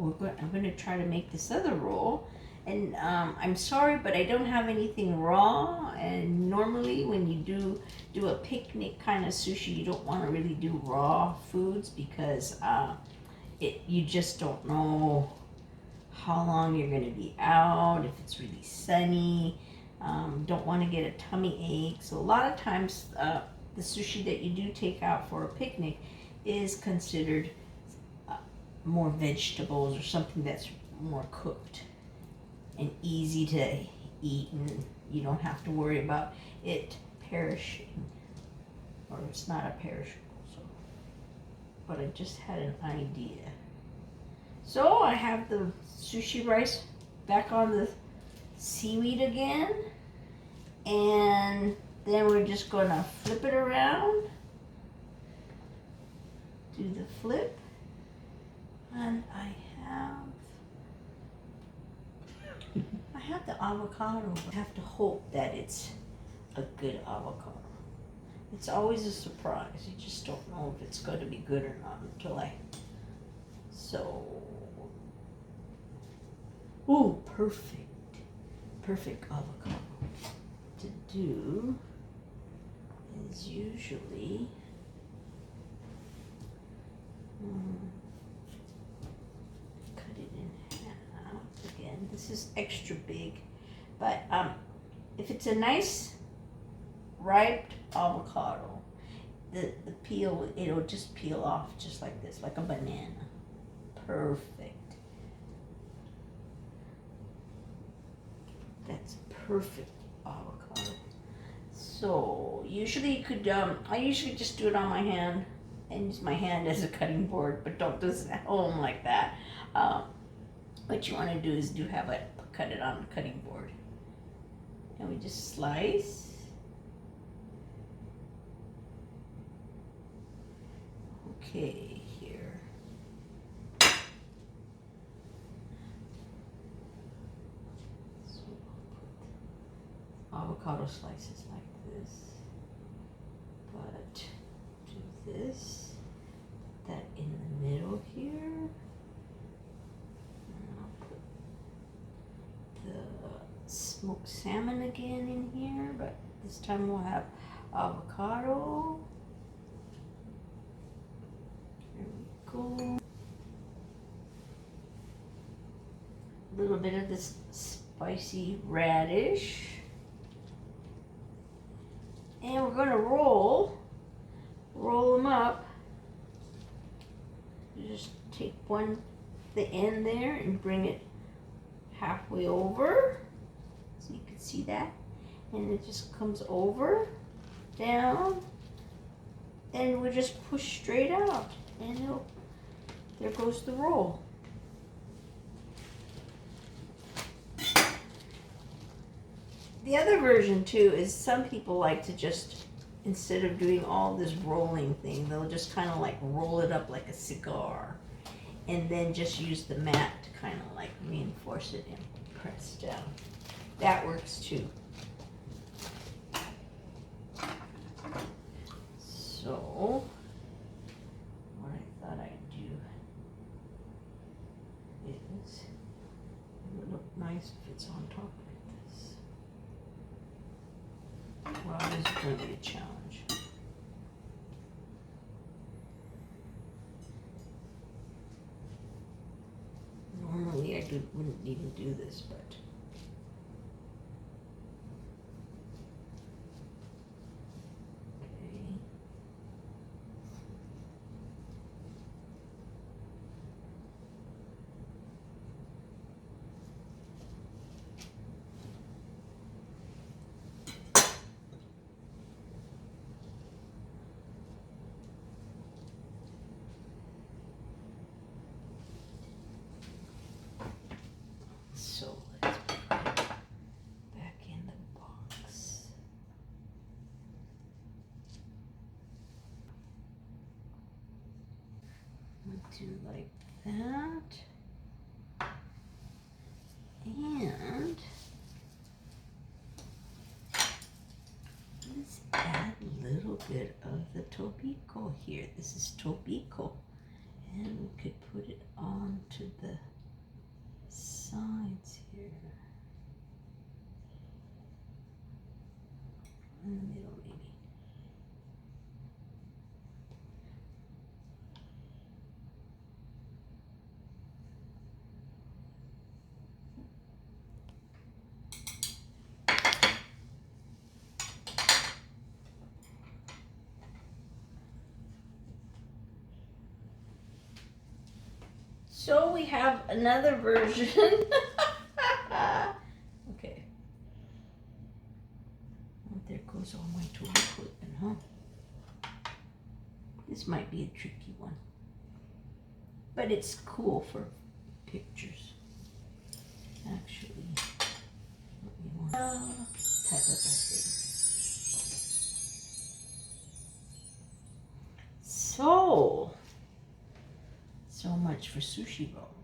I'm going to try to make this other roll. And I'm sorry, but I don't have anything raw. And normally when you do a picnic kind of sushi, you don't want to really do raw foods because you just don't know how long you're going to be out, if it's really sunny. Don't want to get a tummy ache. So a lot of times the sushi that you do take out for a picnic is considered more vegetables or something that's more cooked and easy to eat, and you don't have to worry about it perishing, or it's not a perishable. So, but I just had an idea. So I have the sushi rice back on the seaweed again, and then we're just gonna flip it around, do the flip, and I have the avocado. I have to hope that it's a good avocado. It's always a surprise. You just don't know if it's going to be good or not until ooh, perfect avocado to do is usually cut it in half again. This is extra big, but if it's a nice ripe avocado, the peel, it'll just peel off just like this, like a banana. Perfect. That's perfect avocado. So usually you could, I usually just do it on my hand and use my hand as a cutting board, but don't do this at home like that. What you want to do is cut it on the cutting board. And we just slice. Okay, here. So I'll put avocado slices like this. But do this, put that in the middle here. And I'll put the smoked salmon again in here, but this time we'll have avocado. There we go. A little bit of this spicy radish. And we're going to roll them up. You just take the end there and bring it halfway over, so you can see that, and it just comes over, down, and we just push straight out, and there goes the roll. The other version too is some people like to just, instead of doing all this rolling thing, they'll just kind of like roll it up like a cigar, and then just use the mat to kind of like reinforce it and press down. That works too. So what I thought I'd do is, it would look nice if it's on top like this. Well, this is going to be a challenge. Normally I wouldn't even do this, but okay. So let's put it back in the box. We'll do like that. And let's add a little bit of the tobiko here. This is tobiko. And we could put it onto the sides here. In the middle, maybe. So we have another version. Okay. Well, there goes all my tool equipment, huh? This might be a tricky one. But it's cool for pictures. Actually, what we want type of a thing. So much for sushi roll.